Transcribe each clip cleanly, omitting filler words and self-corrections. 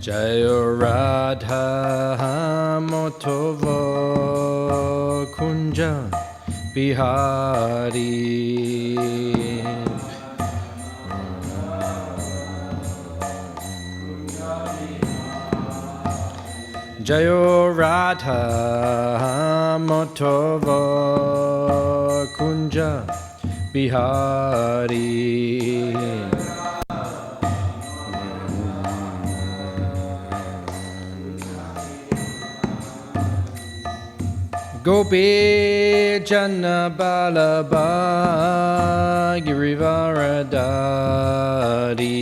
Jayo Radha Motova Kunja Bihari. Jayo Radha Motova Kunja Bihari. Gopi Jana Balaba Girivaradari.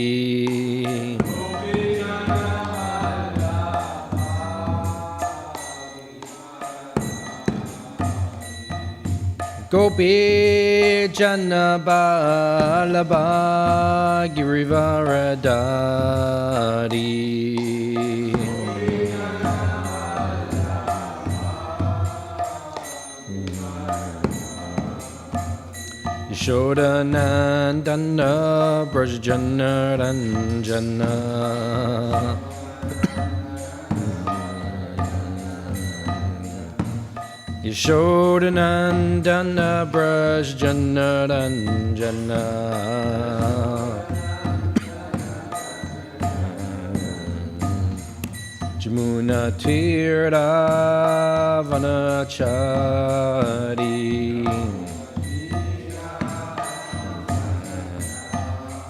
Gopi Jana Balaba Girivaradari. Yashoda Nandana Brajjana Ranjana. Yashoda Nandana Brajjana Ranjana. Jamuna Tirtha Vanachari.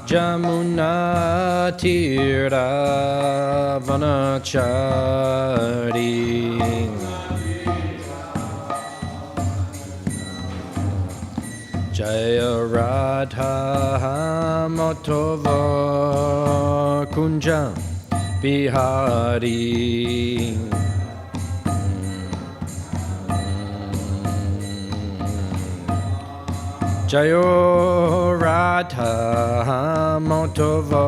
Jamuna Tirtha Vanachari. Jaya Radha Motova Kunja Bihari. Jayo Radha Motova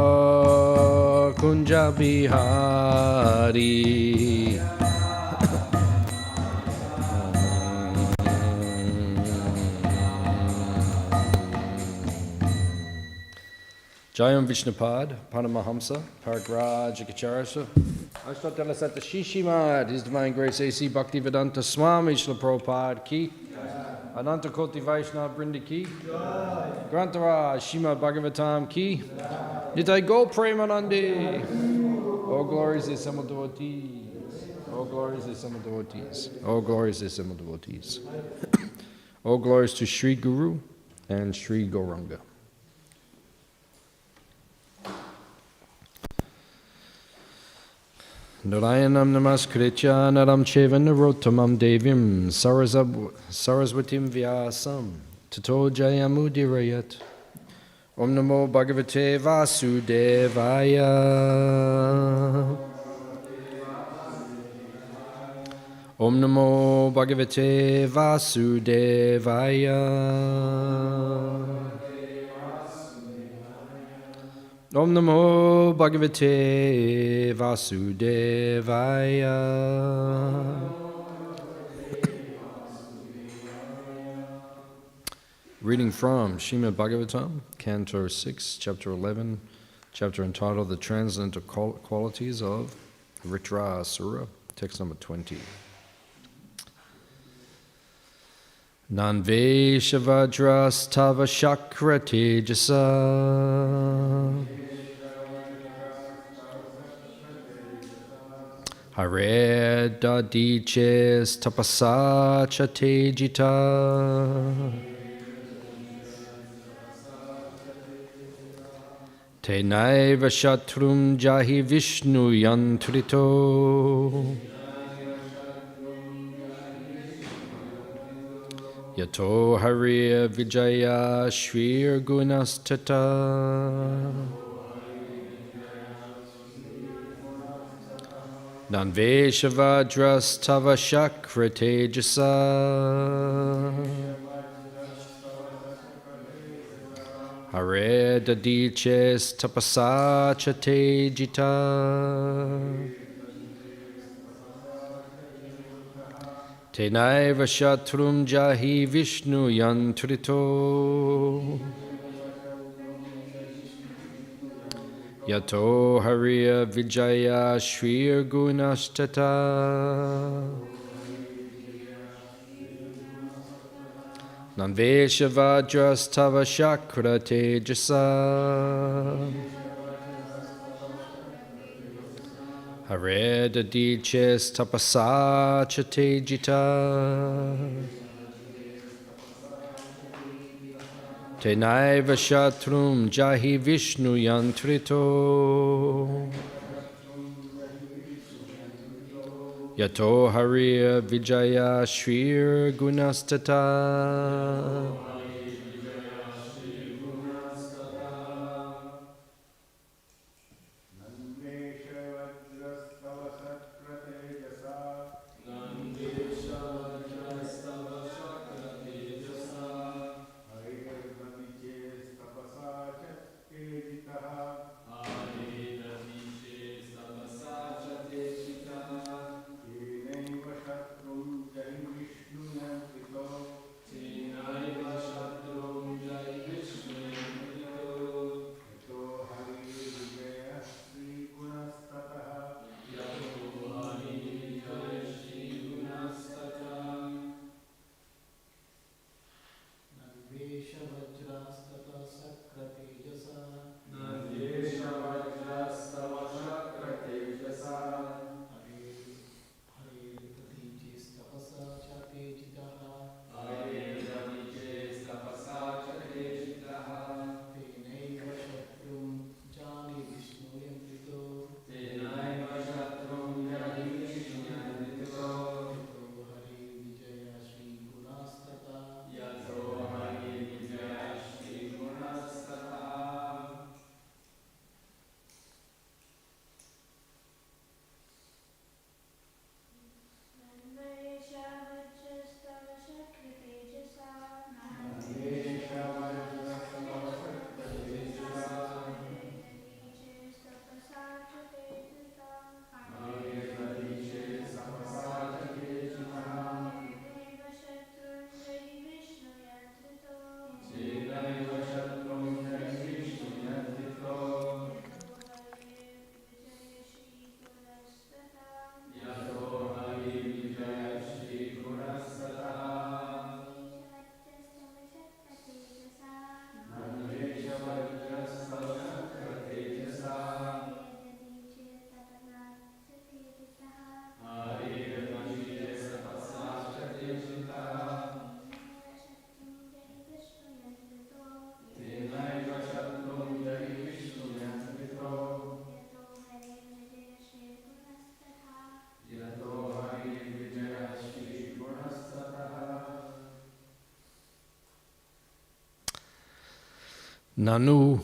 Kunja Bihari. Jayam Vishnupad, Paramahamsa, Paragraj Acharya. Ashtatala Sata Shishimad, His Divine Grace A.C. Bhaktivedanta Swami Srila Prabhupada Ki. Ananta Koti Vaishnava Brinda Ki. Grantara Śrīmad Bhāgavatam Ki. Nitai Go Premanandi. All glories to Simul devotees. All glories to Simul devotees. All glories to Simul devotees. All glories to Sri Guru and Sri Gauranga. Narayanam namaskritya naram cheva narottamam devim saraswatim vyasam tato jayamudirayat. Om namo bhagavate vasudevaya. Om namo bhagavate vasudevaya. Om Namo Bhagavate Vasudevaya. Reading from Śrīmad Bhāgavatam, Canto 6, Chapter 11, chapter entitled The Transcendental Qualities of Vritrāsura, text number 20. Nanveshavadras tava shakra tejasa. Hare dadiches tapasa chatejita. Te naiva shatrum jahi vishnu yantrito. Yato Hare Vijaya Shrir Gunastata. Nanveshavadras Tava Shakra Tejasa. Hare Dadiches Tapasa Chatejita. Tenaiva Shatrum Jahi Vishnu Yantrito. Yato Hare Vijaya Shri Gunashtata Nanvesha Vajrastava Shakra Tejasa Hare Dadiches Tapasa Chatejita Tenaiva Shatrum Jahi Vishnu Yantrito Yato Hare Vijaya Shri Gunastata Nanu,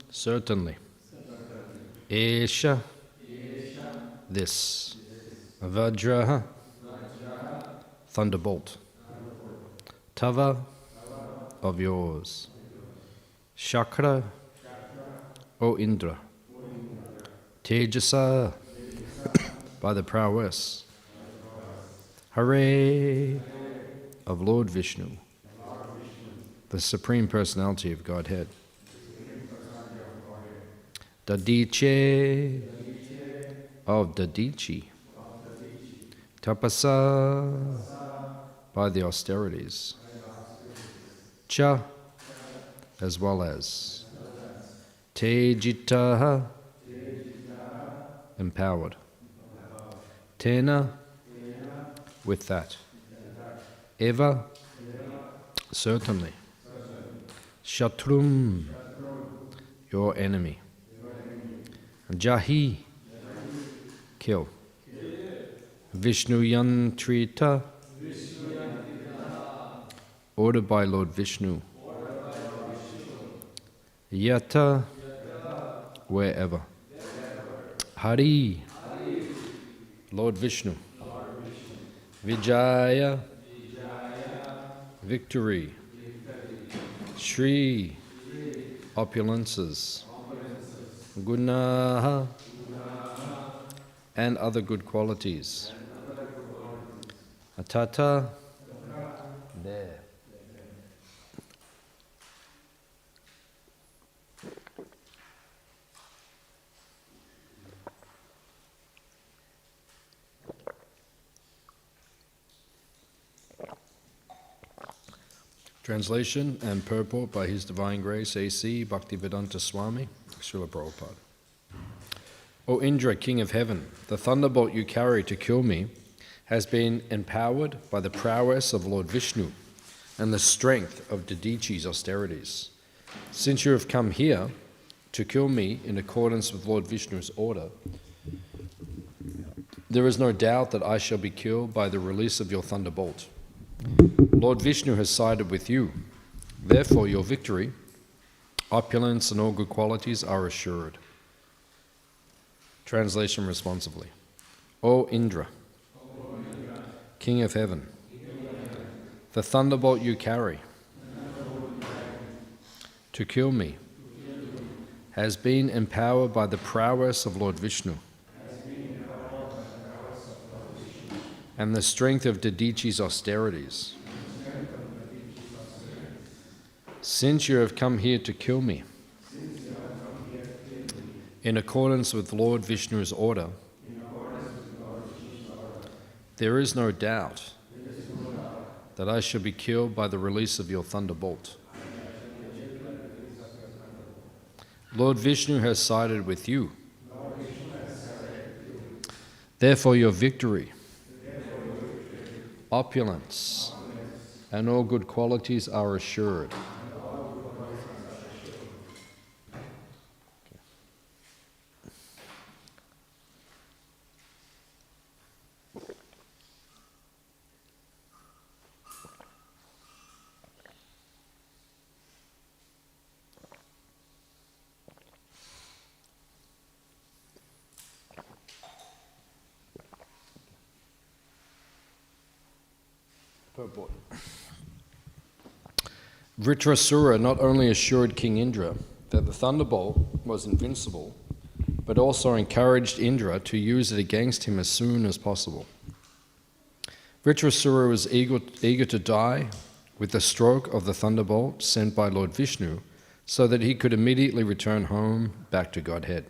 certainly. Esha, this. Vajraha, thunderbolt. Tava, of yours. Shakra, O Indra. Tejasa, by the prowess. Hare, of Lord Vishnu, the Supreme Personality of Godhead. Dadiche, of Dadichi. Tapasa, by the austerities. Cha, as well as. Tejita, empowered. Tena, with that. Eva, certainly. Shatrum, your enemy. Jahi, kill. Vishnu Yantrita, ordered by Lord Vishnu. Yata, wherever. Hari, Lord Vishnu. Vijaya, victory. Shri, opulences. Gunaha, and other good qualities. Atata, there. Translation and purport by His Divine Grace A.C. Bhaktivedanta Swami, Srila Prabhupada. O Indra, King of Heaven, the thunderbolt you carry to kill me has been empowered by the prowess of Lord Vishnu and the strength of Didichi's austerities. Since you have come here to kill me in accordance with Lord Vishnu's order, there is no doubt that I shall be killed by the release of your thunderbolt. Lord Vishnu has sided with you. Therefore, your victory, opulence, and all good qualities are assured. Translation responsively. O Indra, King of Heaven, the thunderbolt you carry to kill me has been empowered by the prowess of Lord Vishnu and the strength of Didichi's austerities. Since you have come here to kill me, in accordance with Lord Vishnu's order, there is no doubt that I shall be killed by the release of your thunderbolt. Lord Vishnu has sided with you. Therefore your victory, opulence, and all good qualities are assured. Purport. Vritrasura not only assured King Indra that the thunderbolt was invincible, but also encouraged Indra to use it against him as soon as possible. Vritrasura was eager to die with the stroke of the thunderbolt sent by Lord Vishnu so that he could immediately return home back to Godhead.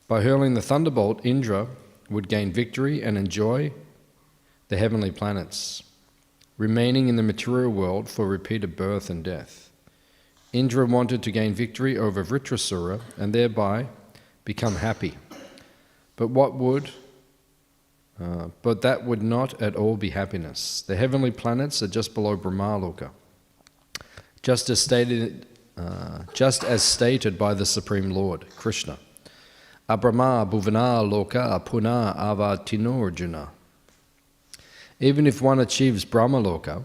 By hurling the thunderbolt, Indra would gain victory and enjoy the heavenly planets, remaining in the material world for repeated birth and death. Indra wanted to gain victory over Vritrasura and thereby become happy. But that would not at all be happiness. The heavenly planets are just below Brahmaloka, just as stated by the Supreme Lord, Krishna. Abrahma bhuvana loka puna avatinorjuna. Even if one achieves Brahmaloka,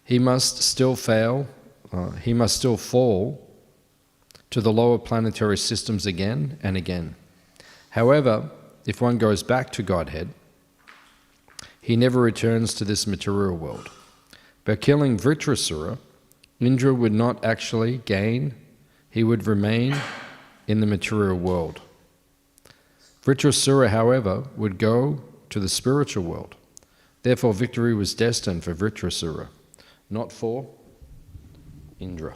he must still fall to the lower planetary systems again and again. However, if one goes back to Godhead, he never returns to this material world. By killing Vritrasura, Indra would not actually gain, he would remain in the material world. Vritrasura, however, would go to the spiritual world. Therefore, victory was destined for Vritrasura, not for Indra.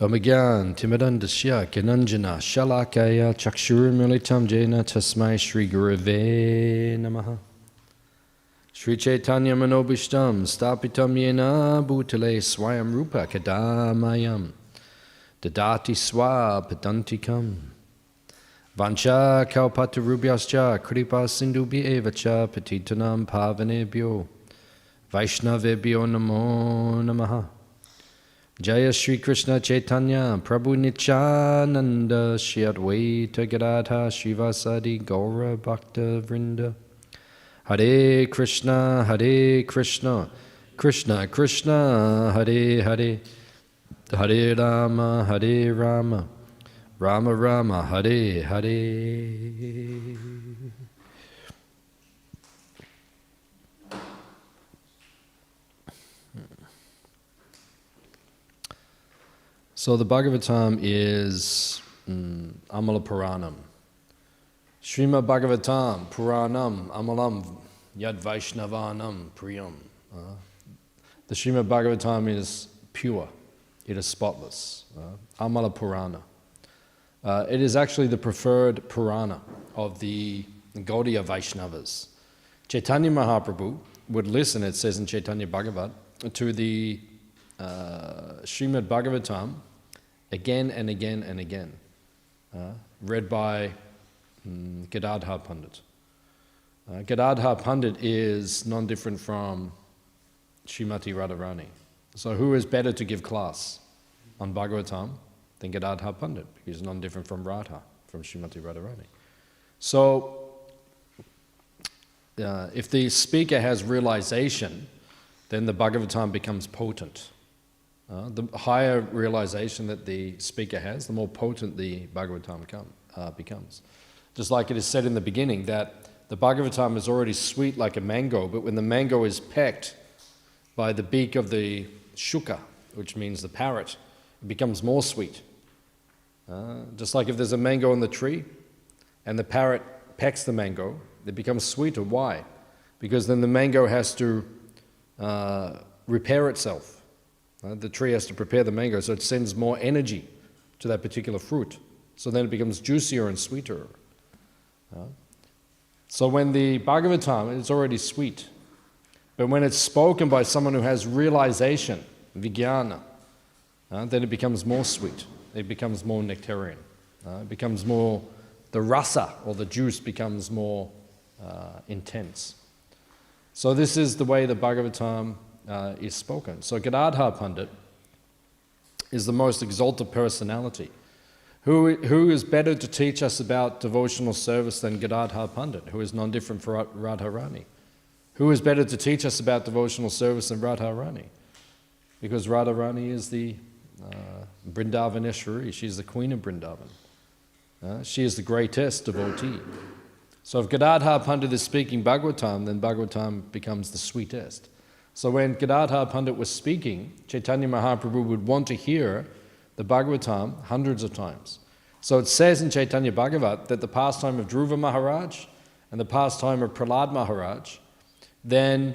Omagyan Timadandasya Kananjana Shalakaya Chakshurmilitam Jena Tasmai Shri Gurave Namaha Shri Chaitanya Manobishtam Stapitam Yena Bhutale Swayam Rupa Kadamayam Dadati Swa Padantikam Vancha Kalpatarubhyascha Kripa Sindubhi Evacha Patitanam Pavanebhyo Vaishnavebhyo Namo Namaha Jaya Shri Krishna Chaitanya Prabhu Nityananda Shri Advaita Gadadha Srivasadi Gaura Bhakta Vrinda Hare Krishna Krishna Krishna Hare Hare Hare Rama Rama Rama Hare Hare. So the Bhagavatam is Amala Puranam. Śrīmad Bhāgavatam Puranam Amalam Yad Vaishnavanam Priyam. The Śrīmad Bhāgavatam is pure. It is spotless. Amala Purana. It is actually the preferred Purana of the Gaudiya Vaishnavas. Chaitanya Mahaprabhu would listen, it says in Chaitanya Bhagavat, to the Śrīmad Bhāgavatam again and again and again, read by Gadadhar Pandit. Gadadhar Pandit is non-different from Srimati Radharani. So who is better to give class on Bhagavatam than Gadadhar Pandit? He's non-different from Radha, from Srimati Radharani. So if the speaker has realization, then the Bhagavatam becomes potent. The higher realization that the speaker has, the more potent the Bhagavatam becomes. Just like it is said in the beginning that the Bhagavatam is already sweet like a mango, but when the mango is pecked by the beak of the shuka, which means the parrot, it becomes more sweet. Just like if there's a mango on the tree and the parrot pecks the mango, it becomes sweeter. Why? Because then the mango has to repair itself. The tree has to prepare the mango, so it sends more energy to that particular fruit. So then it becomes juicier and sweeter. So when the Bhagavatam is already sweet, but when it's spoken by someone who has realization, vijnana, then it becomes more sweet. It becomes more nectarian. It becomes more, the rasa, or the juice becomes more intense. So this is the way the Bhagavatam is spoken. So Gadadhar Pandit is the most exalted personality. Who is better to teach us about devotional service than Gadadhar Pandit, who is non-different from Radharani? Who is better to teach us about devotional service than Radharani? Because Radharani is the Vrindavaneshwari, she's the queen of Vrindavan. She is the greatest devotee. So if Gadadhar Pandit is speaking Bhagavatam, then Bhagavatam becomes the sweetest. So when Gadadhar Pandit was speaking, Chaitanya Mahaprabhu would want to hear the Bhagavatam hundreds of times. So it says in Chaitanya Bhagavat that the pastime of Dhruva Maharaj and the pastime of Prahlad Maharaj, then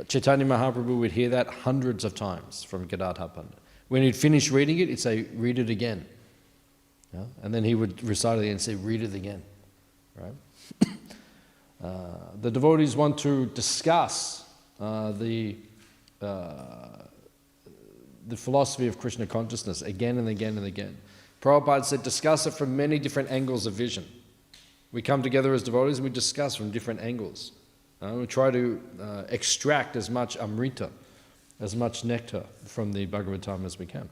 Chaitanya Mahaprabhu would hear that hundreds of times from Gadadhar Pandit. When he'd finish reading it, he'd say, read it again. And then he would recite it and say, read it again. Right? The devotees want to discuss the philosophy of Krishna consciousness again and again and again. Prabhupada said, discuss it from many different angles of vision. We come together as devotees and we discuss from different angles. We try to extract as much amrita, as much nectar from the Bhagavatam as we can.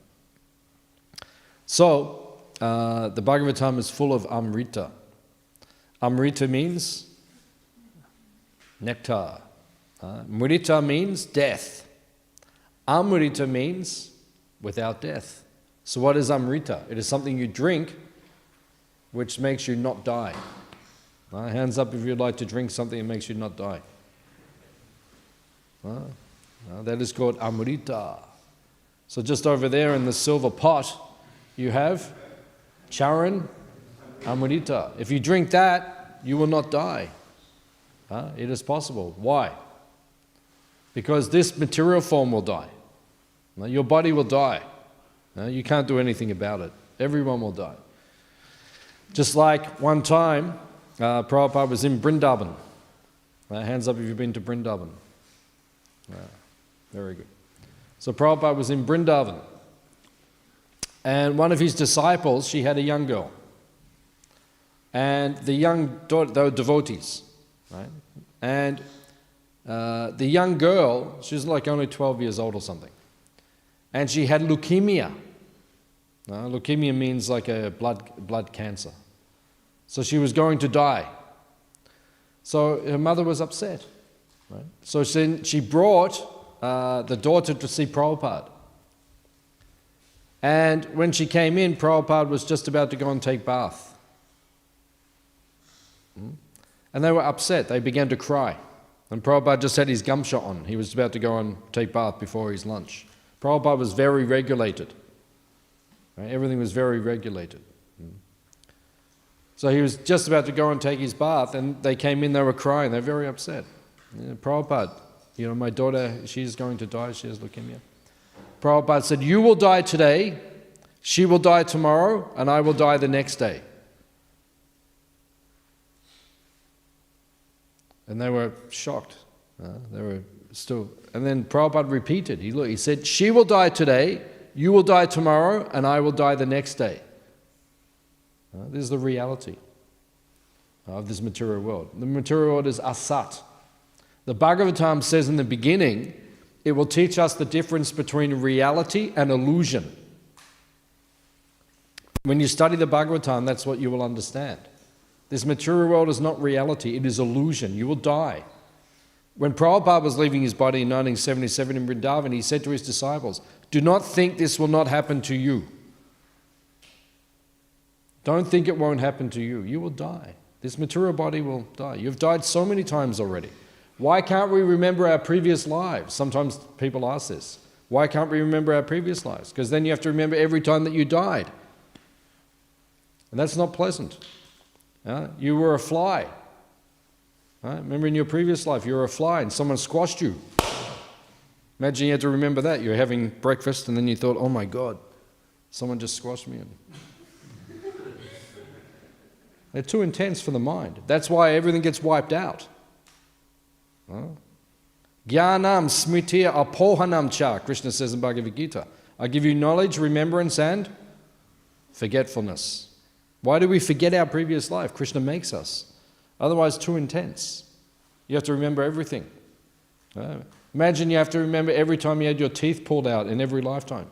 So, the Bhagavatam is full of amrita. Amrita means nectar. Mrita means death. Amrita means without death. So what is amrita? It is something you drink which makes you not die. Hands up if you'd like to drink something that makes you not die. That is called amrita. So just over there in the silver pot, you have charan amrita. If you drink that, you will not die. It is possible. Why? Because this material form will die. Your body will die. You can't do anything about it. Everyone will die. Just like one time, Prabhupada was in Vrindavan. Hands up if you've been to Vrindavan. Very good. So Prabhupada was in Vrindavan. And one of his disciples, she had a young girl. And the young daughter, they were devotees. Right? And the young girl, she was like only 12 years old or something. And she had leukemia. Leukemia means like a blood cancer. So she was going to die. So her mother was upset. Right? So she brought the daughter to see Prabhupada. And when she came in, Prabhupada was just about to go and take bath. And they were upset. They began to cry. And Prabhupada just had his gamsha on. He was about to go and take bath before his lunch. Prabhupada was very regulated. Right? Everything was very regulated. So he was just about to go and take his bath, and they came in, they were crying, they were very upset. Prabhupada, my daughter, she's going to die, she has leukemia. Prabhupada said, you will die today, she will die tomorrow, and I will die the next day. And they were shocked. They were still. And then Prabhupada repeated. He said, she will die today, you will die tomorrow, and I will die the next day. This is the reality of this material world. The material world is asat. The Bhagavatam says in the beginning, it will teach us the difference between reality and illusion. When you study the Bhagavatam, that's what you will understand. This material world is not reality, it is illusion. You will die. When Prabhupada was leaving his body in 1977 in Vrindavan, he said to his disciples, do not think this will not happen to you. Don't think it won't happen to you. You will die. This material body will die. You've died so many times already. Why can't we remember our previous lives? Sometimes people ask this. Why can't we remember our previous lives? Because then you have to remember every time that you died. And that's not pleasant. You were a fly. Remember in your previous life, you were a fly and someone squashed you. Imagine you had to remember that. You were having breakfast and then you thought, oh my God, someone just squashed me. They're too intense for the mind. That's why everything gets wiped out. Jnanam smritiya apohanam cha, Krishna says in Bhagavad Gita. I give you knowledge, remembrance and forgetfulness. Why do we forget our previous life? Krishna makes us. Otherwise, too intense. You have to remember everything. Imagine you have to remember every time you had your teeth pulled out in every lifetime.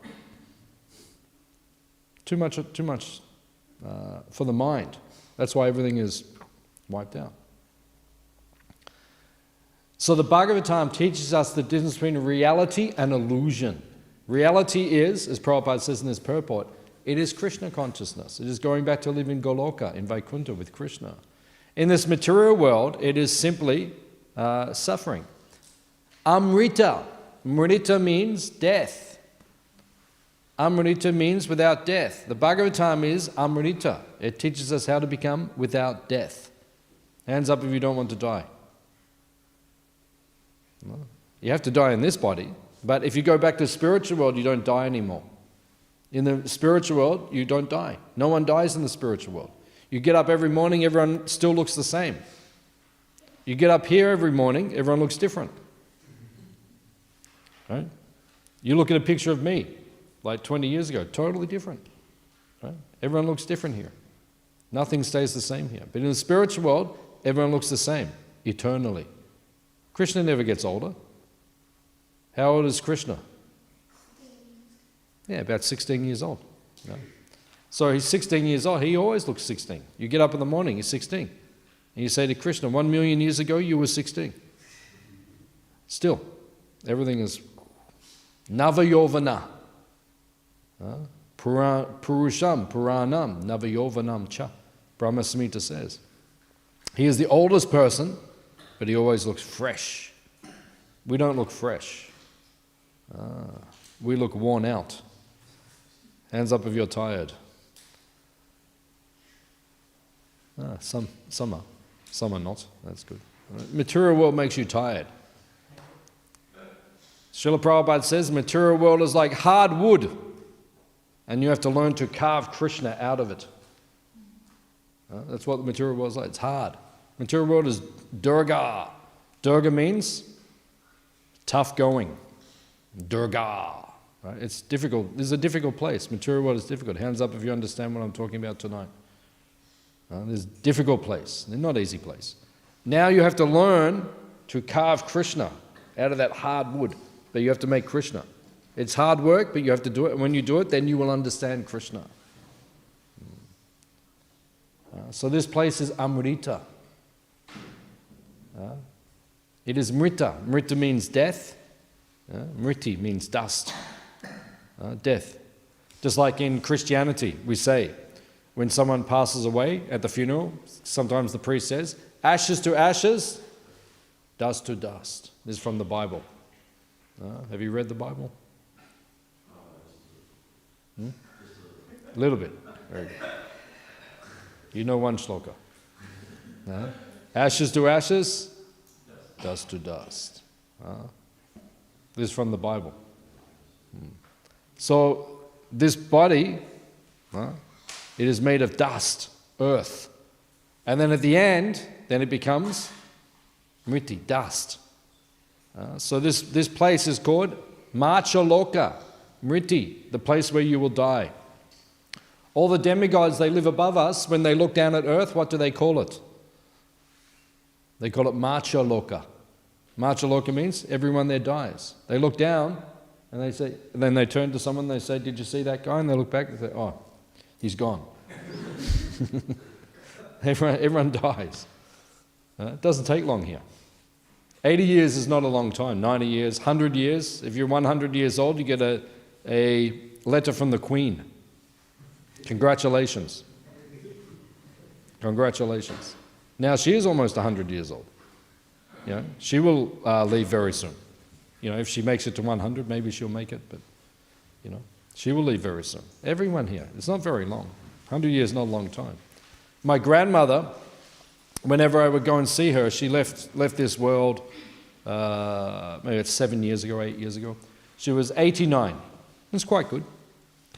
Too much for the mind. That's why everything is wiped out. So the Bhagavatam teaches us the difference between reality and illusion. Reality is, as Prabhupada says in his purport, it is Krishna consciousness. It is going back to live in Goloka, in Vaikuntha with Krishna. In this material world, it is simply suffering. Amrita. Mrita means death. Amrita means without death. The Bhagavatam is Amrita. It teaches us how to become without death. Hands up if you don't want to die. You have to die in this body, but if you go back to the spiritual world, you don't die anymore. In the spiritual world, you don't die. No one dies in the spiritual world. You get up every morning, everyone still looks the same. You get up here every morning, everyone looks different. Right? You look at a picture of me, like 20 years ago, totally different. Right? Everyone looks different here. Nothing stays the same here. But in the spiritual world, everyone looks the same, eternally. Krishna never gets older. How old is Krishna? Yeah, about 16 years old. No. So he's 16 years old. He always looks 16. You get up in the morning, he's 16. And you say to Krishna, 1 million years ago, you were 16. Still, everything is Navayovana. Purusham, Puranam, Navayovanam cha. Brahma Samhita says. He is the oldest person, but he always looks fresh. We don't look fresh. We look worn out. Hands up if you're tired. Some are. Some are not. That's good. Material world makes you tired. Srila Prabhupada says, material world is like hard wood, and you have to learn to carve Krishna out of it. That's what the material world is like. It's hard. Material world is Durga. Durga means tough going. Durga. Right? It's difficult. This is a difficult place. Material world is difficult. Hands up if you understand what I'm talking about tonight. This is a difficult place. It's not an easy place. Now you have to learn to carve Krishna out of that hard wood. But you have to make Krishna. It's hard work, but you have to do it. And when you do it, then you will understand Krishna. So this place is Amrita. It is Mrita. Mrita means death. Mriti means dust. Death. Just like in Christianity, we say, when someone passes away at the funeral, sometimes the priest says, ashes to ashes, dust to dust. This is from the Bible. Have you read the Bible? A little bit. Very good. You know one shloka. Ashes to ashes, dust to dust. This is from the Bible. So this body, it is made of dust, earth. And then at the end, then it becomes Mriti, dust. So this place is called Marchaloka, Mriti, the place where you will die. All the demigods, they live above us. When they look down at earth, what do they call it? They call it Marchaloka. Marchaloka means everyone there dies. They look down and they say, and then they turn to someone and they say, did you see that guy? And they look back and say, oh, he's gone. Everyone dies. It doesn't take long here. 80 years is not a long time. 90 years, 100 years. If you're 100 years old, you get a letter from the Queen. Congratulations. Congratulations. Now she is almost 100 years old. You know, she will leave very soon. You know, if she makes it to 100, maybe she'll make it, but you know, she will leave very soon. Everyone here. It's not very long. 100 years is not a long time. My grandmother, whenever I would go and see her, she left this world, maybe it's 7 years ago, 8 years ago. She was 89. It's quite good,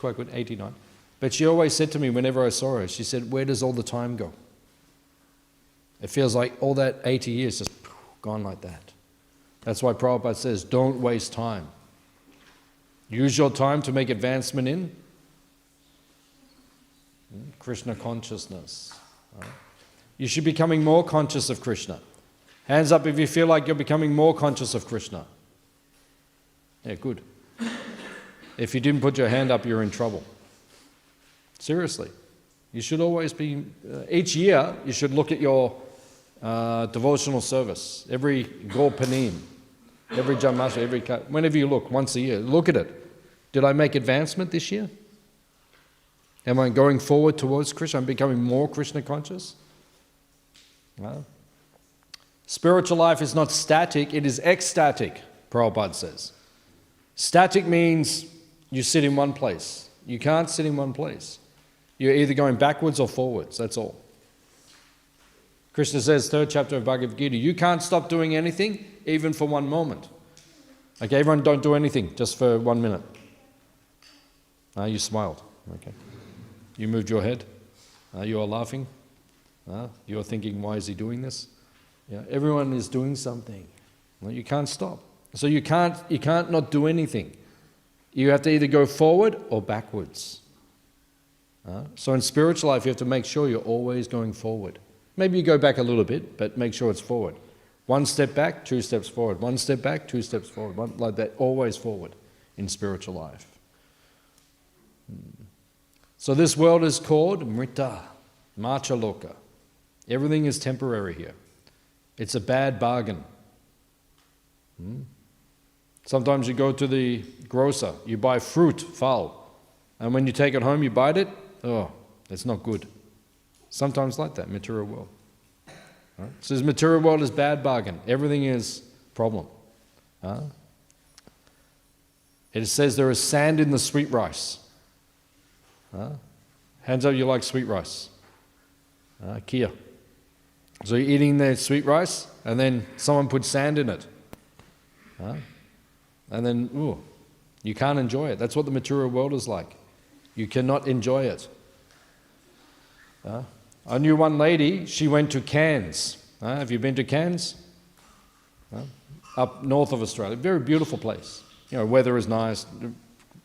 89. But she always said to me whenever I saw her, she said, where does all the time go? It feels like all that 80 years just gone like that. That's why Prabhupada says, don't waste time. Use your time to make advancement in Krishna consciousness. Right? You should be becoming more conscious of Krishna. Hands up if you feel like you're becoming more conscious of Krishna. Yeah, good. If you didn't put your hand up, you're in trouble. Seriously. You should always be, each year, you should look at your devotional service. Every Gorpanim, every Janmashtami, whenever you look, once a year, look at it. Did I make advancement this year? Am I going forward towards Krishna? I'm becoming more Krishna conscious? No. Spiritual life is not static, it is ecstatic, Prabhupada says. Static means you sit in one place. You can't sit in one place. You're either going backwards or forwards, that's all. Krishna says, 3rd chapter of Bhagavad Gita, you can't stop doing anything, even for one moment. Okay, everyone don't do anything, just for 1 minute. You smiled, okay. You moved your head. You are laughing. You are thinking, why is he doing this? Yeah, everyone is doing something. Well, you can't stop. So you can't not do anything. You have to either go forward or backwards. So in spiritual life, you have to make sure you're always going forward. Maybe you go back a little bit, but make sure it's forward. 1 step back, 2 steps forward. 1 step back, 2 steps forward. Like that, always forward in spiritual life. So this world is called Mrita, Marchaloka. Everything is temporary here. It's a bad bargain. Sometimes you go to the grocer, you buy fruit, foul, and when you take it home, you bite it, oh, it's not good. Sometimes like that, material world. Right? So this material world is bad bargain. Everything is problem. It says there is sand in the sweet rice. Hands up, you like sweet rice. Kia. So you're eating the sweet rice, and then someone puts sand in it. And then, ooh, you can't enjoy it. That's what the material world is like. You cannot enjoy it. I knew one lady, she went to Cairns. Have you been to Cairns? Up north of Australia. Very beautiful place. You know, weather is nice,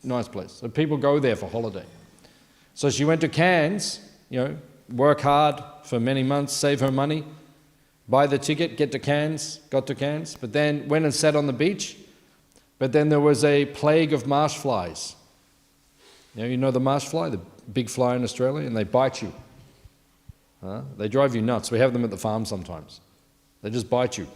nice place. So people go there for holiday. So she went to Cairns, you know, work hard for many months, save her money, buy the ticket, get to Cairns, got to Cairns, but then went and sat on the beach. But then there was a plague of marsh flies. You know the marsh fly, the big fly in Australia, and they bite you. They drive you nuts. We have them at the farm sometimes. They just bite you.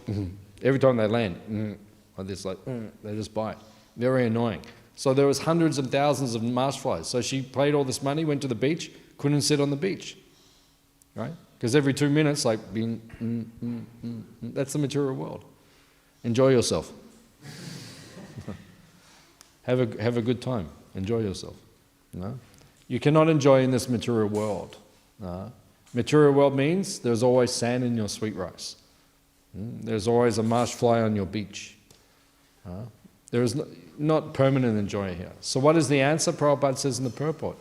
Every time they land, like this, like, they just bite. Very annoying. So there was hundreds and thousands of marsh flies. So she paid all this money, went to the beach, couldn't sit on the beach, right? Because every 2 minutes, like, that's the material world. Enjoy yourself. Have a good time. Enjoy yourself. No? You cannot enjoy in this material world. Material world means there's always sand in your sweet rice. There's always a marsh fly on your beach. There is not permanent enjoyment here. So what is the answer? Prabhupada says in the purport.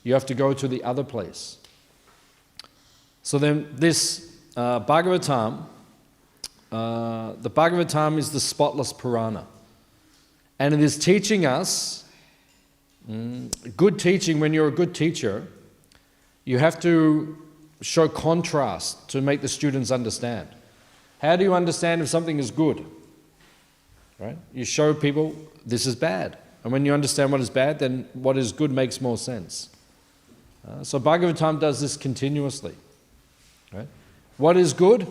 You have to go to the other place. So then this Bhagavatam the Bhagavatam is the spotless Purana. And it is teaching us, good teaching, when you're a good teacher, you have to show contrast to make the students understand. How do you understand if something is good? Right? You show people this is bad. And when you understand what is bad, then what is good makes more sense. So Bhagavatam does this continuously. Right? What is good?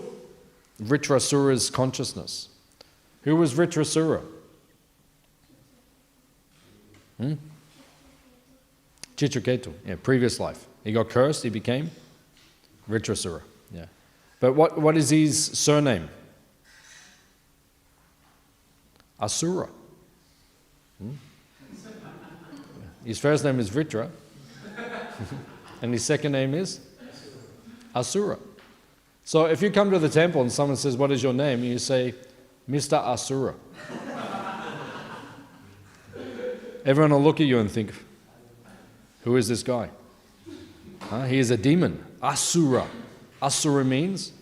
Vritrasura's consciousness. Who was Vritrasura? Chitraketu, previous life. He got cursed, he became Vritrasura. Yeah. But what is his surname? Asura. His first name is Vritra, and his second name is Asura. So if you come to the temple and someone says, "What is your name?" you say, "Mr. Asura." Everyone will look at you and think, "Who is this guy?" He is a demon. Asura. Asura means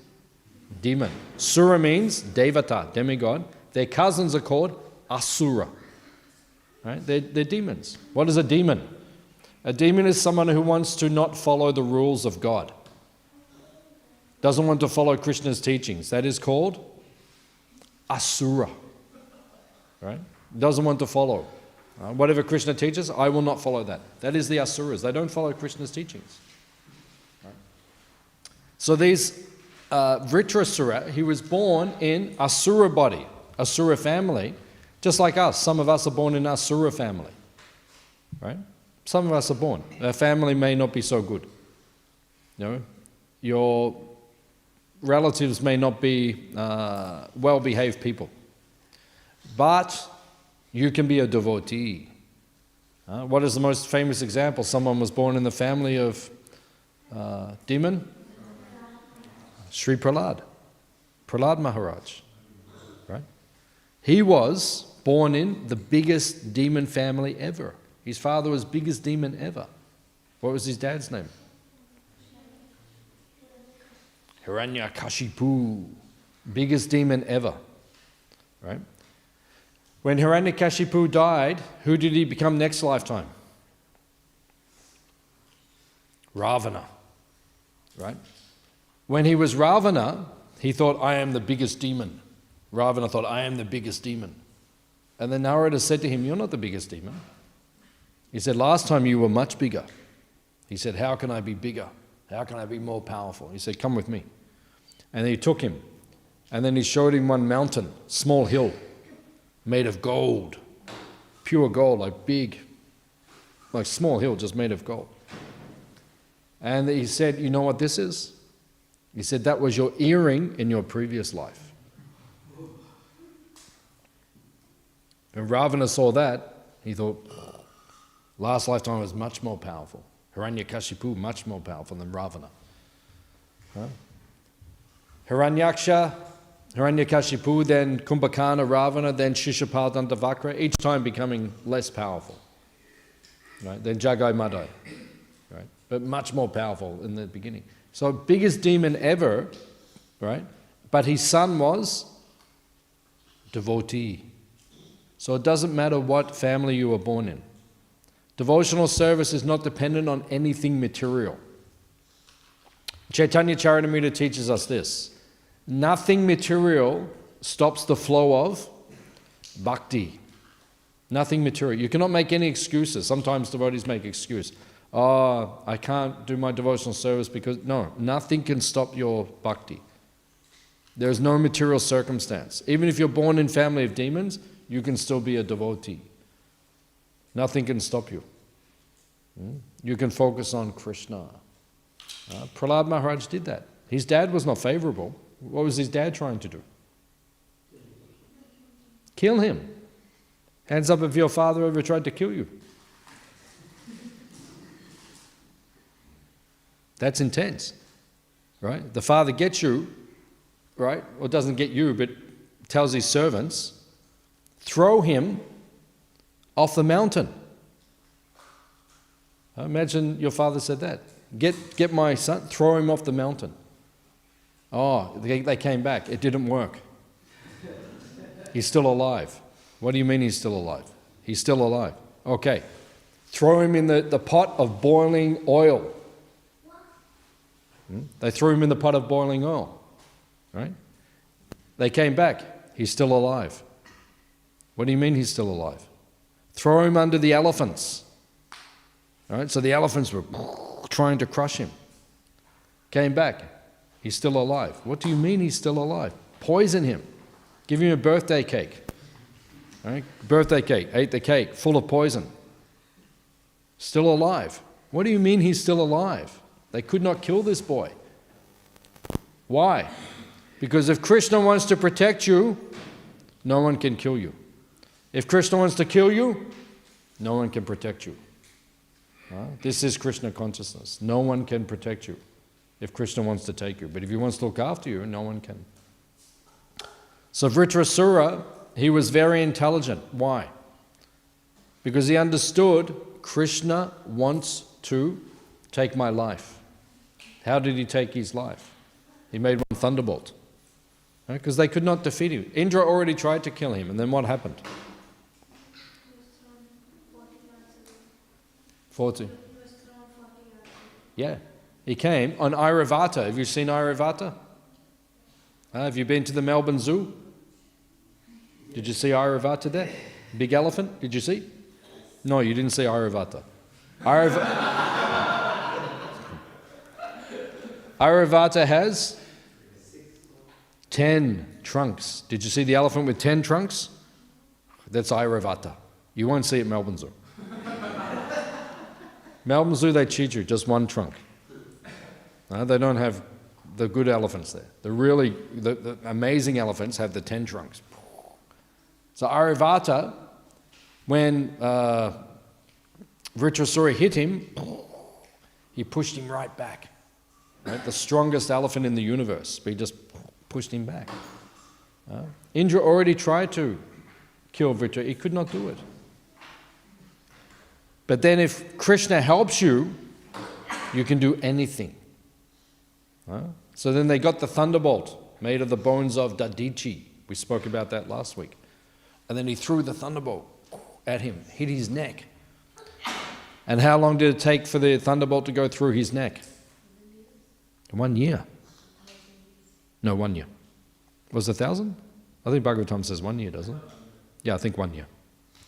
demon. Sura means devata, demigod. Their cousins are called Asura. Right? They're demons. What is a demon? A demon is someone who wants to not follow the rules of God. Doesn't want to follow Krishna's teachings. That is called Asura. Right? Doesn't want to follow. Whatever Krishna teaches, I will not follow that. That is the Asuras. They don't follow Krishna's teachings. Right? So these Vritrasura, he was born in Asura body, Asura family, just like us. Some of us are born in Asura family. Right? Some of us are born. Our family may not be so good. You know, your relatives may not be well-behaved people. But you can be a devotee. What is the most famous example? Someone was born in the family of demon? Sri Prahlad. Prahlad Maharaj. Right? He was born in the biggest demon family ever. His father was biggest demon ever. What was his dad's name? Hiranyakashipu. Biggest demon ever. Right? When Hiranyakashipu died, who did he become next lifetime? Ravana. Right? When he was Ravana, he thought, I am the biggest demon. Ravana thought, I am the biggest demon. And then Narada said to him, you're not the biggest demon. He said, last time you were much bigger. He said, how can I be bigger? How can I be more powerful? He said, come with me. And he took him. And then he showed him one mountain, small hill, made of gold. Pure gold, like big, like small hill, just made of gold. And he said, you know what this is? He said, that was your earring in your previous life. When Ravana saw that, he thought, last lifetime was much more powerful. Hiranyakashipu, much more powerful than Ravana. Huh? Hiranyakashipu, then Kumbhakarna, Ravana, then Shishapal, Dantavakra, each time becoming less powerful. Right? Then Jagai Madai. Right? But much more powerful in the beginning. So biggest demon ever, right? But his son was devotee. So it doesn't matter what family you were born in. Devotional service is not dependent on anything material. Chaitanya Charitamrita teaches us this. Nothing material stops the flow of bhakti. Nothing material. You cannot make any excuses. Sometimes devotees make excuse. Oh, I can't do my devotional service because... No, nothing can stop your bhakti. There is no material circumstance. Even if you're born in family of demons, you can still be a devotee. Nothing can stop you. You can focus on Krishna. Prahlad Maharaj did that. His dad was not favorable. What was his dad trying to do? Kill him. Hands up if your father ever tried to kill you. That's intense, right? The father gets you, right? Or doesn't get you, but tells his servants, throw him off the mountain. Imagine your father said that. Get my son, throw him off the mountain. Oh, they came back. It didn't work. He's still alive. What do you mean he's still alive? He's still alive. Okay. Throw him in the pot of boiling oil. They threw him in the pot of boiling oil. Right? They came back. He's still alive. What do you mean he's still alive? Throw him under the elephants. All right? So the elephants were trying to crush him. Came back. He's still alive. What do you mean he's still alive? Poison him. Give him a birthday cake. All right? Birthday cake. Ate the cake. Full of poison. Still alive. What do you mean he's still alive? They could not kill this boy. Why? Because if Krishna wants to protect you, no one can kill you. If Krishna wants to kill you, no one can protect you. This is Krishna consciousness. No one can protect you if Krishna wants to take you. But if he wants to look after you, no one can. So Vritrasura, he was very intelligent. Why? Because he understood Krishna wants to take my life. How did he take his life? He made one thunderbolt. Because they could not defeat him. Indra already tried to kill him, and then what happened? 40. Yeah. He came on Airavata. Have you seen Airavata? Have you been to the Melbourne Zoo? Did you see Airavata there? Big elephant, did you see? No, you didn't see Airavata. Airavata has 10 trunks. Did you see the elephant with 10 trunks? That's Airavata. You won't see it at Melbourne Zoo. Melbourne Zoo, they cheat you, just one trunk. They don't have the good elephants there. The amazing elephants have the 10 trunks. So Airavata, when Vritrasura hit him, he pushed him right back. Right? The strongest elephant in the universe, but he just pushed him back. Indra already tried to kill Vritra. He could not do it. But then if Krishna helps you, you can do anything. So then they got the thunderbolt made of the bones of Dadichi. We spoke about that last week. And then he threw the thunderbolt at him, hit his neck. And how long did it take for the thunderbolt to go through his neck? 1 year. No, 1 year. Was it 1,000? I think Bhagavatam says 1 year, doesn't it? Yeah, I think 1 year.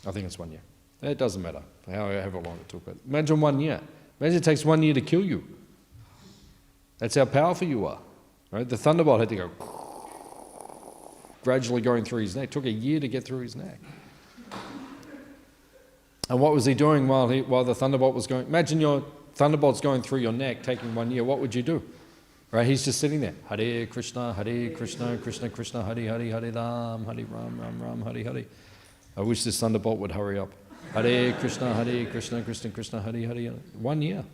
I think it's 1 year. It doesn't matter however long it took. But imagine 1 year. Imagine it takes 1 year to kill you. That's how powerful you are. Right? The thunderbolt had to go gradually going through his neck. It took a year to get through his neck. And what was he doing while the thunderbolt was going? Imagine your thunderbolt's going through your neck, taking 1 year. What would you do? Right? He's just sitting there. Hare Krishna, Krishna Krishna, Hare Hare, Hare Ram, Ram, Hare Hare. I wish this thunderbolt would hurry up. Hare Krishna, Krishna Krishna, Hare Hare. 1 year.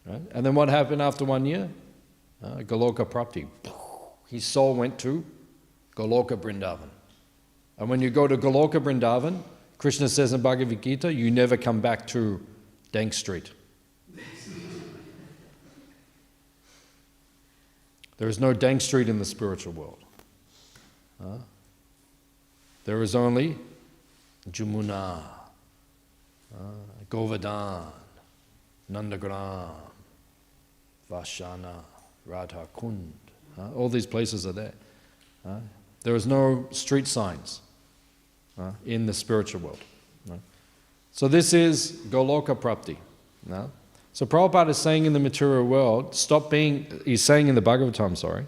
Right? And then what happened after 1 year? Goloka Prapti. His soul went to Goloka Vrindavan. And when you go to Goloka Vrindavan, Krishna says in Bhagavad Gita, you never come back to Dank Street. There is no Dank Street in the spiritual world. There is only Jamuna, Govardhan, Nandagram, Vashana, Radha Kund. All these places are there. There is no street signs in the spiritual world. So this is Goloka Prapti. So Prabhupada is saying in the material world, he's saying in the Bhagavatam,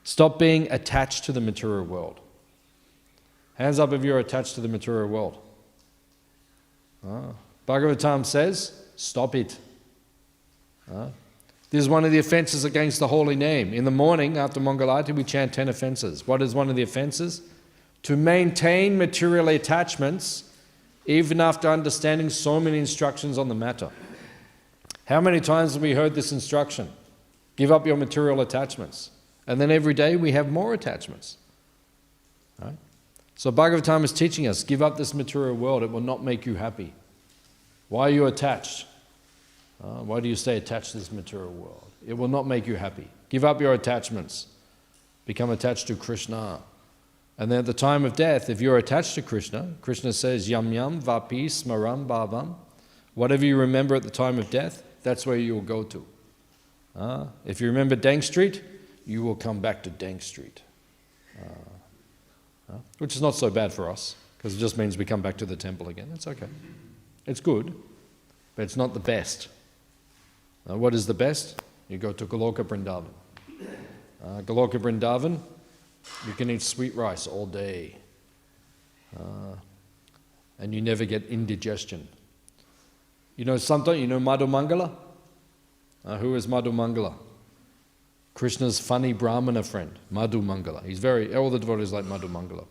stop being attached to the material world. Hands up if you're attached to the material world. Bhagavatam says, stop it. This is one of the offenses against the holy name. In the morning, after Mangalarti, we chant 10 offenses. What is one of the offenses? To maintain material attachments, even after understanding so many instructions on the matter. How many times have we heard this instruction? Give up your material attachments. And then every day we have more attachments. Right? So Bhagavatam is teaching us, give up this material world, it will not make you happy. Why are you attached? Why do you stay attached to this material world? It will not make you happy. Give up your attachments. Become attached to Krishna. And then at the time of death, if you're attached to Krishna, Krishna says, yam yam vapi smaram bhavam. Whatever you remember at the time of death, that's where you will go to. If you remember Dank Street, you will come back to Dank Street. Which is not so bad for us, because it just means we come back to the temple again. It's okay. It's good, but it's not the best. What is the best? You go to Goloka Vrindavan. Goloka Vrindavan, you can eat sweet rice all day. And you never get indigestion. You know something? You know Madhu Mangala? Who is Madhu Mangala? Krishna's funny Brahmana friend, Madhu Mangala. All the devotees like Madhu Mangala.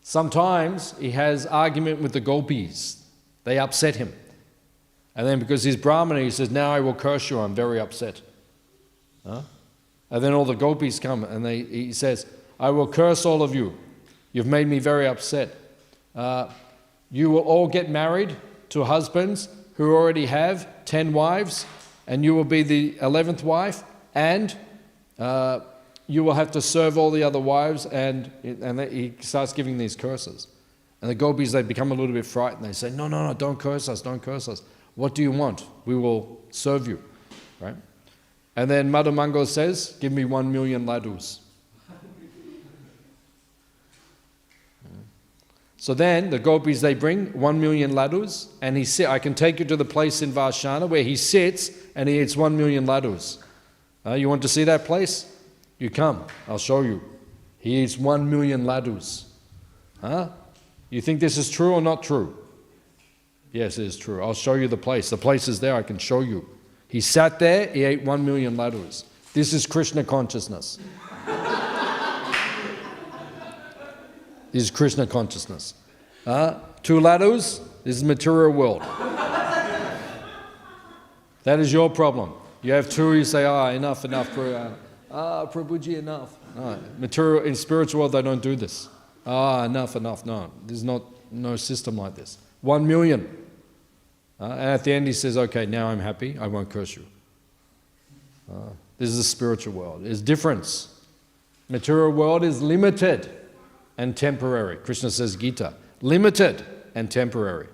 Sometimes he has argument with the gopis. They upset him. And then because he's Brahmana, he says, now I will curse you, I'm very upset. And then all the gopis come and he says, I will curse all of you. You've made me very upset. You will all get married to husbands who already have 10 wives, and you will be the 11th wife, and you will have to serve all the other wives, and he starts giving these curses. And the gopis, they become a little bit frightened. They say, no, don't curse us, don't curse us. What do you want? We will serve you, right? And then Madhu Mangala says, give me 1 million ladus. So then the gopis, they bring 1 million ladus, and I can take you to the place in Varshana where he sits and he eats 1 million ladus. You want to see that place? You come, I'll show you. He eats 1 million ladus. You think this is true or not true? Yes, it is true. I'll show you the place. The place is there, I can show you. He sat there, he ate 1 million ladus. This is Krishna consciousness. This is Krishna consciousness. 2 ladus, this is material world. That is your problem. You have 2, you say, enough, Prabhuji, enough. Material, in spiritual world, they don't do this. Enough, no. There's no system like this. 1 million. And at the end he says, okay, now I'm happy, I won't curse you. This is a spiritual world. There's difference. Material world is limited and temporary. Krishna says, Gita, limited and temporary.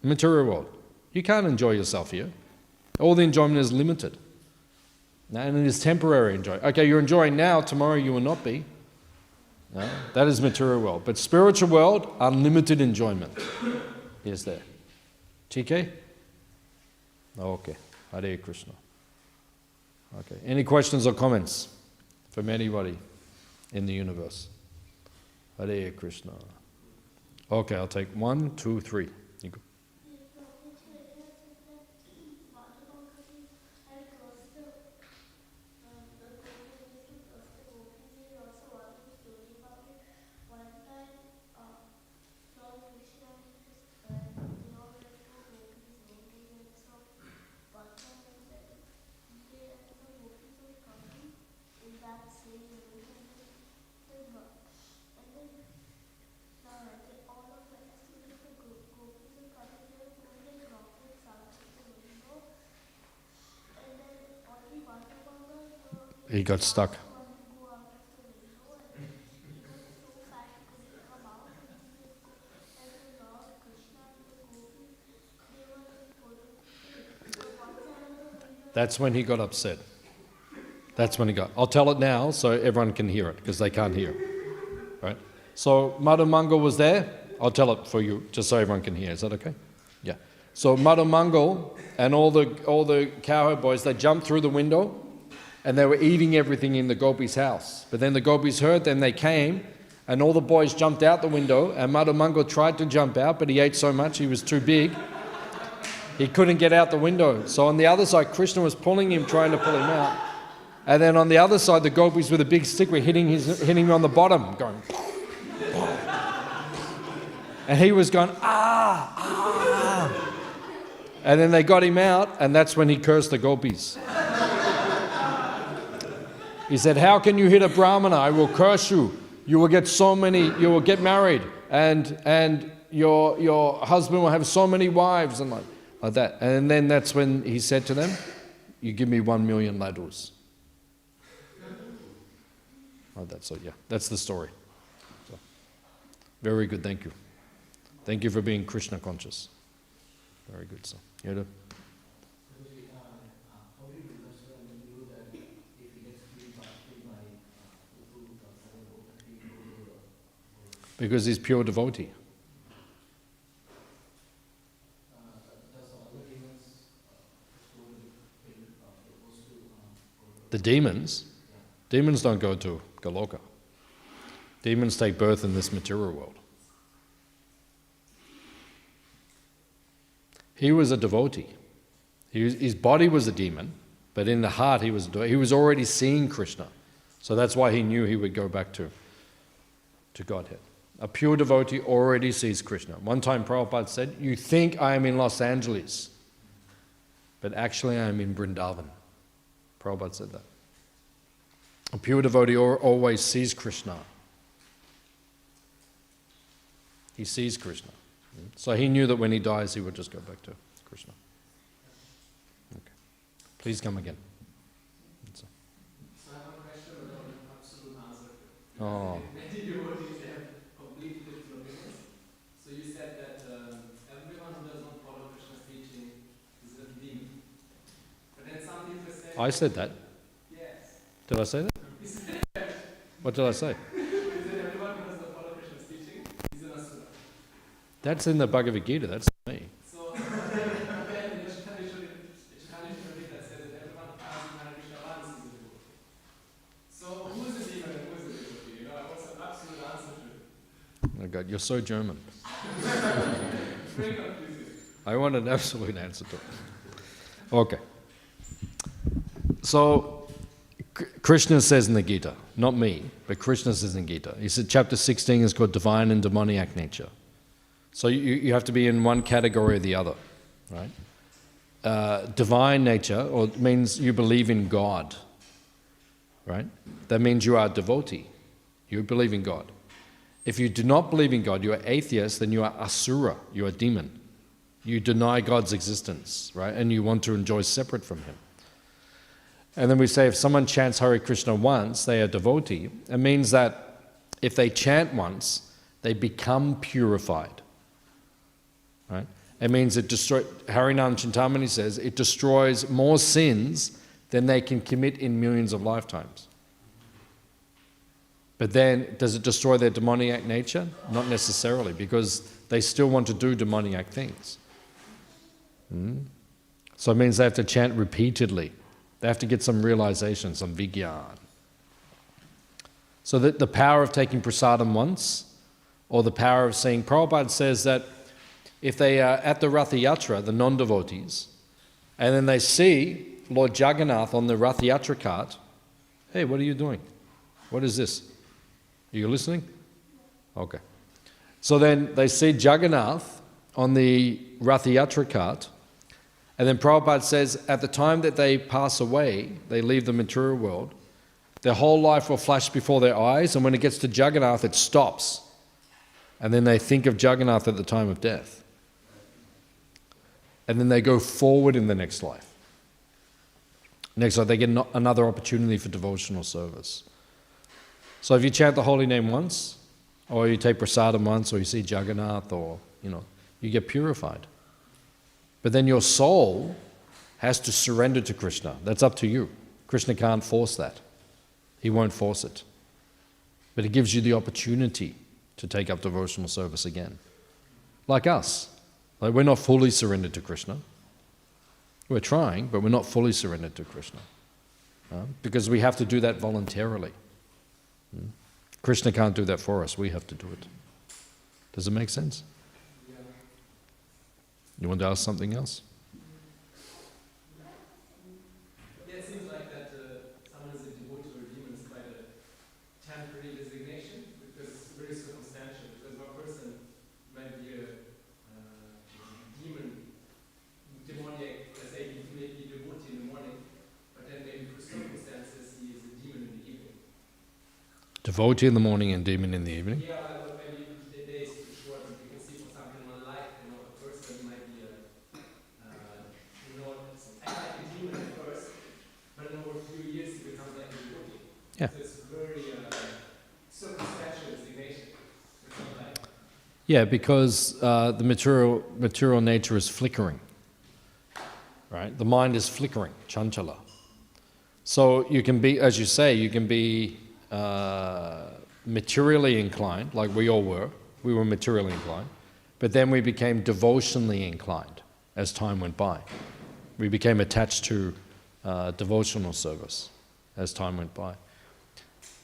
Material world. You can't enjoy yourself here. All the enjoyment is limited. And it is temporary enjoyment. Okay, you're enjoying now, tomorrow you will not be. No, that is material world. But spiritual world, unlimited enjoyment is there. TK? Okay. Hare Krishna. Okay. Any questions or comments from anybody in the universe? Hare Krishna. Okay, I'll take 1, 2, 3. You go. He got stuck. That's when he got upset. That's when he got... I'll tell it now so everyone can hear it, because they can't hear it. Right? So Madhu Mangala was there. I'll tell it for you, just so everyone can hear. Is that okay? Yeah. So Madhu Mangala and all the cowherd boys, they jumped through the window, and they were eating everything in the gopis' house. But then the gopis heard them, they came, and all the boys jumped out the window, and Madhu Mangala tried to jump out, but he ate so much, he was too big. He couldn't get out the window. So on the other side, Krishna was pulling him, trying to pull him out. And then on the other side, the gopis with a big stick were hitting him on the bottom, going... And he was going, And then they got him out, and that's when he cursed the gopis. He said, how can you hit a Brahmana? I will curse you. You will get married, and your husband will have so many wives, and like that. And then that's when he said to them, you give me 1 million ladus. Like that, so yeah, that's the story. Very good, thank you. Thank you for being Krishna conscious. Very good, sir. Yoda? Because he's pure devotee. The demons? Demons don't go to Goloka. Demons take birth in this material world. He was a devotee. His body was a demon, but in the heart he was already seeing Krishna. So that's why he knew he would go back to Godhead. A pure devotee already sees Krishna. One time Prabhupada said, "You think I am in Los Angeles, but actually I am in Vrindavan." Prabhupada said that. A pure devotee always sees Krishna. He sees Krishna. So he knew that when he dies, he would just go back to Krishna. Okay. Please come again. So I have a question without an absolute answer. Oh. Many devotees have completely different opinions. So you said that everyone who does not follow Krishna's teaching is a demon. But then some people say... I said that. Yes. Did I say that? What did I say? That's in the Bhagavad Gita, that's not me. So, again, in the Chaitanya Shrita says that everyone who passes Hare Krishna once is a devotee. So, who is a demon and who is a devotee? You know, I want some absolute answer to it. Oh God, you're so German. Very confusing. I want an absolute answer to it. Okay. So, Krishna says in the Gita, not me, but Krishna says in Gita. He said chapter 16 is called divine and demoniac nature. So you have to be in one category or the other, right? Divine nature means you believe in God, right? That means you are a devotee. You believe in God. If you do not believe in God, you are atheist, then you are asura, you are a demon. You deny God's existence, right? And you want to enjoy separate from Him. And then we say if someone chants Hare Krishna once, they are devotee. It means that if they chant once, they become purified. Right? It means it destroys, Harinam Chintamani says, it destroys more sins than they can commit in millions of lifetimes. But then, does it destroy their demoniac nature? Not necessarily, because they still want to do demoniac things. So it means they have to chant repeatedly. They have to get some realization, some vigyan. So that the power of taking prasadam once, or the power of seeing, Prabhupada says that if they are at the Ratha Yatra, the non-devotees, and then they see Lord Jagannath on the Ratha Yatra cart, hey, what are you doing? What is this? Are you listening? Okay. So then they see Jagannath on the Ratha Yatra cart, and then Prabhupada says at the time that they pass away, they leave the material world, their whole life will flash before their eyes, and when it gets to Jagannath, it stops. And then they think of Jagannath at the time of death. And then they go forward in the next life. Next life, they get another opportunity for devotional service. So if you chant the holy name once, or you take prasadam once, or you see Jagannath, or, you get purified. But then your soul has to surrender to Krishna. That's up to you. Krishna can't force that. He won't force it. But it gives you the opportunity to take up devotional service again. Like us. Like we're not fully surrendered to Krishna. We're trying, but we're not fully surrendered to Krishna. Because we have to do that voluntarily. Krishna can't do that for us. We have to do it. Does it make sense? Yeah. You want to ask something else? Yeah, it seems like that someone is a devotee or a demon is quite a temporary designation because it's very circumstantial. Because one person might be a demoniac, let's say he may be a devotee in the morning, but then maybe for circumstances he is a demon in the evening. Devotee in the morning and demon in the evening? Yeah, well, maybe the day is too short. You can see, for example, in one life, a person might be like a demon at first, but in over a few years he becomes like a devotee. Yeah. So it's very circumstantial designation. It's not like Yeah, because the material nature is flickering, right? The mind is flickering, chanchala. So you can be, as you say, you can be materially inclined, like we all were. We were materially inclined. But then we became devotionally inclined as time went by. We became attached to devotional service as time went by.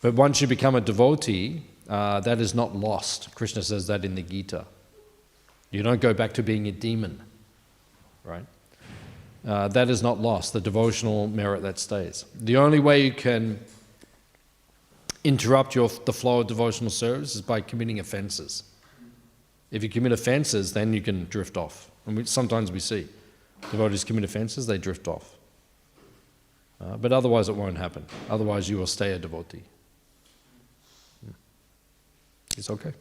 But once you become a devotee, that is not lost. Krishna says that in the Gita. You don't go back to being a demon, right? That is not lost, the devotional merit that stays. The only way you can interrupt the flow of devotional service is by committing offenses. If you commit offenses, then you can drift off. And sometimes we see devotees commit offenses, they drift off. But otherwise it won't happen. Otherwise you will stay a devotee. It's okay?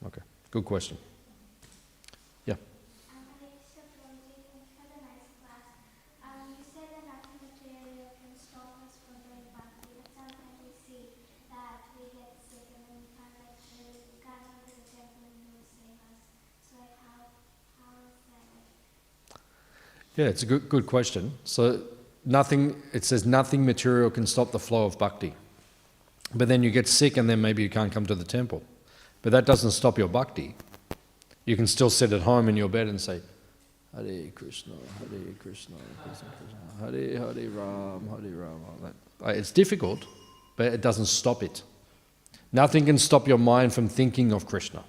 Okay. Good question. Yeah. You said that nothing material can stop us from doing bhakti, but sometimes we see that we get sick and then we can't actually come to the temple and He will save us. So how is that? Yeah, it's a good question. So it says nothing material can stop the flow of bhakti. But then you get sick and then maybe you can't come to the temple. But that doesn't stop your bhakti. You can still sit at home in your bed and say, Hare Krishna, Hare Krishna, Krishna Krishna, Hare Hare Ram, Hare Ram. It's difficult, but it doesn't stop it. Nothing can stop your mind from thinking of Krishna.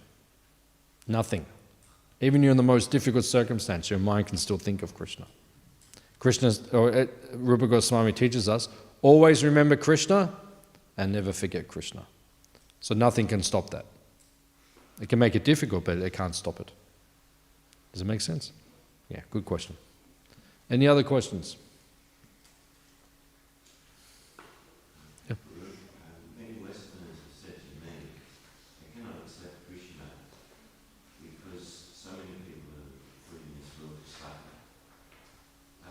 Nothing. Even you're in the most difficult circumstance, your mind can still think of Krishna. Rupa Goswami teaches us, always remember Krishna and never forget Krishna. So nothing can stop that. It can make it difficult, but it can't stop it. Does it make sense? Yeah, good question. Any other questions? Yeah. Many Westerners have said to me, they cannot accept Krishna because so many people are put in this world to suffer.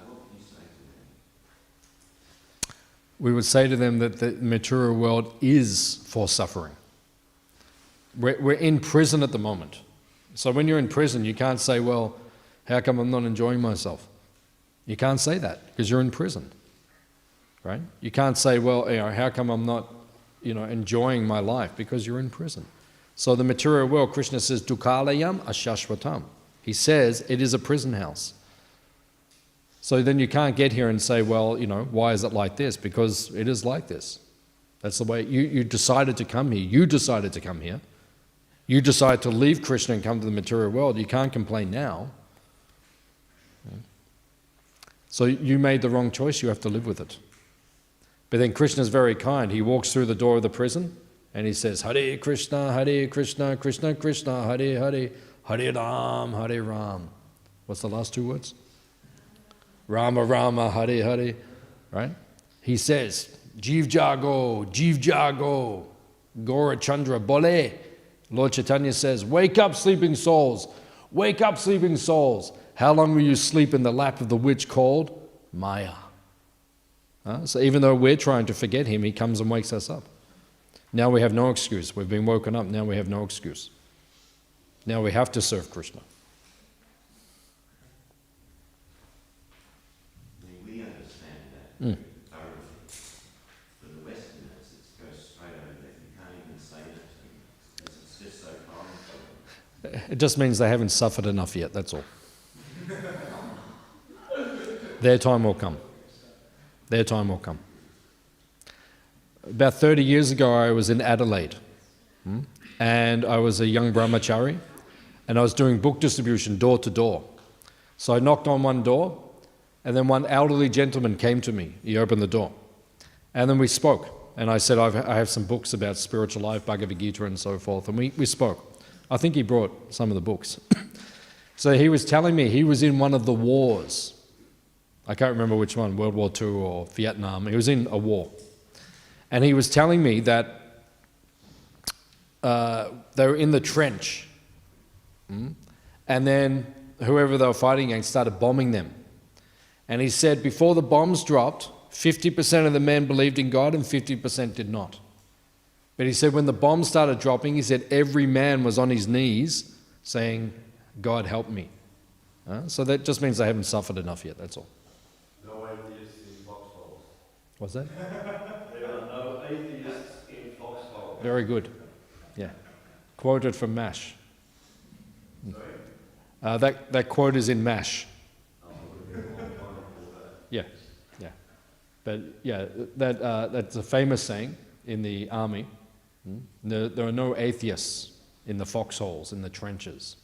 What can you say to them? We would say to them that the material world is for suffering. We're in prison at the moment. So when you're in prison, you can't say, well, how come I'm not enjoying myself? You can't say that because you're in prison, right? You can't say, well, how come I'm not, enjoying my life? Because you're in prison. So the material world, Krishna says, Dukhalayam ashashvatam. He says it is a prison house. So then you can't get here and say, well, why is it like this? Because it is like this. That's the way you decided to come here. You decided to come here. You decide to leave Krishna and come to the material world. You can't complain now. So you made the wrong choice. You have to live with it. But then Krishna's very kind. He walks through the door of the prison and he says, Hare Krishna, Krishna Krishna, Hare Hare, Hare Ram. What's the last two words? Rama Rama, Hare Hare. Right? He says, Jeev Jago, Gora Chandra Bole. Lord Chaitanya says, wake up, sleeping souls. Wake up, sleeping souls. How long will you sleep in the lap of the witch called Maya? So even though we're trying to forget him, he comes and wakes us up. Now we have no excuse. We've been woken up. Now we have no excuse. Now we have to serve Krishna. We understand that thoroughly. For the Westerners, it goes straight over there. You can't even say that to them because it's just so foreign for them. It just means they haven't suffered enough yet, that's all. Their time will come. Their time will come. About 30 years ago, I was in Adelaide, and I was a young brahmachari, and I was doing book distribution door to door. So I knocked on one door, and then one elderly gentleman came to me. He opened the door, and then we spoke. And I said, I have some books about spiritual life, Bhagavad Gita and so forth, and we spoke. I think he brought some of the books. So he was telling me he was in one of the wars. I can't remember which one, World War II or Vietnam. He was in a war. And he was telling me that they were in the trench. And then whoever they were fighting against started bombing them. And he said before the bombs dropped, 50% of the men believed in God and 50% did not. But he said when the bombs started dropping, he said every man was on his knees saying, God help me. So that just means they haven't suffered enough yet, that's all. No atheists in foxholes. What's that? There are no atheists in foxholes. Very good. Yeah. Quoted from MASH. That quote is in MASH. Yeah, yeah. But yeah, that's a famous saying in the army. There are no atheists in the foxholes, in the trenches.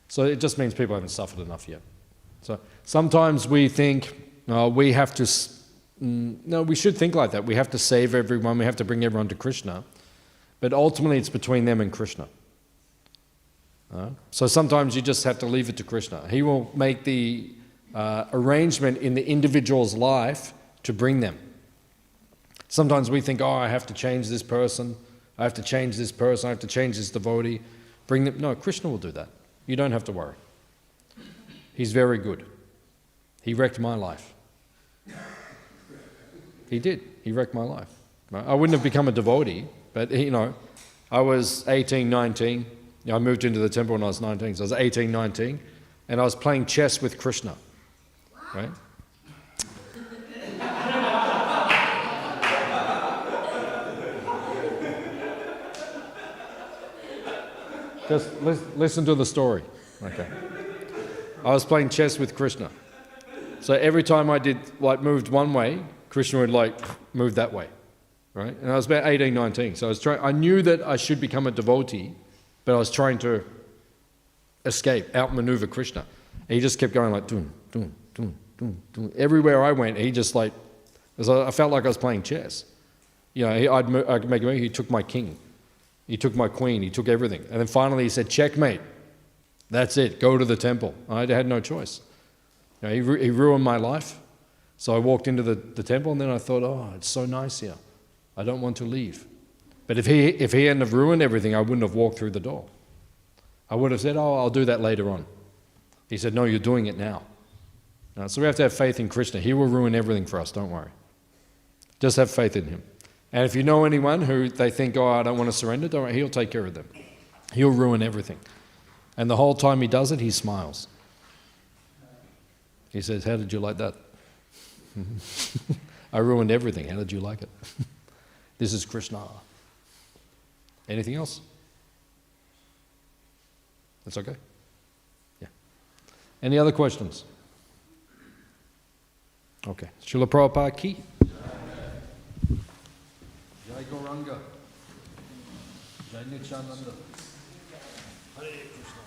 So it just means people haven't suffered enough yet. So sometimes we think we have to, no, we should think like that. We have to save everyone, we have to bring everyone to Krishna. But ultimately it's between them and Krishna. So sometimes you just have to leave it to Krishna. He will make the arrangement in the individual's life to bring them. Sometimes we think, I have to change this person, I have to change this person, I have to change this devotee, bring them. No, Krishna will do that. You don't have to worry. He's very good. He wrecked my life. He did. He wrecked my life. I wouldn't have become a devotee, but I was 18, 19. I moved into the temple when I was 19, so I was 18, 19, and I was playing chess with Krishna, right? Just listen to the story. Okay. I was playing chess with Krishna. So every time I moved one way, Krishna would move that way, right? And I was about 18, 19. So I knew that I should become a devotee, but I was trying to escape, outmaneuver Krishna. And he just kept going like, dun, dun, dun, dun, dun. Everywhere I went, he just I felt like I was playing chess. I'd make a move, he took my king. He took my queen, he took everything. And then finally he said, checkmate. That's it, go to the temple. I had no choice. He ruined my life. So I walked into the temple and then I thought, it's so nice here. I don't want to leave. But if he hadn't have ruined everything, I wouldn't have walked through the door. I would have said, I'll do that later on. He said, no, you're doing it now. So we have to have faith in Krishna. He will ruin everything for us, don't worry. Just have faith in him. And if you know anyone who they think, I don't want to surrender, don't worry, he'll take care of them. He'll ruin everything. And the whole time he does it, he smiles. He says, how did you like that? I ruined everything. How did you like it? This is Krishna. Anything else? That's okay? Yeah. Any other questions? Okay. Srila Prabhupada ki? Jai Gauranga. Jai Nityananda. Hare Krishna.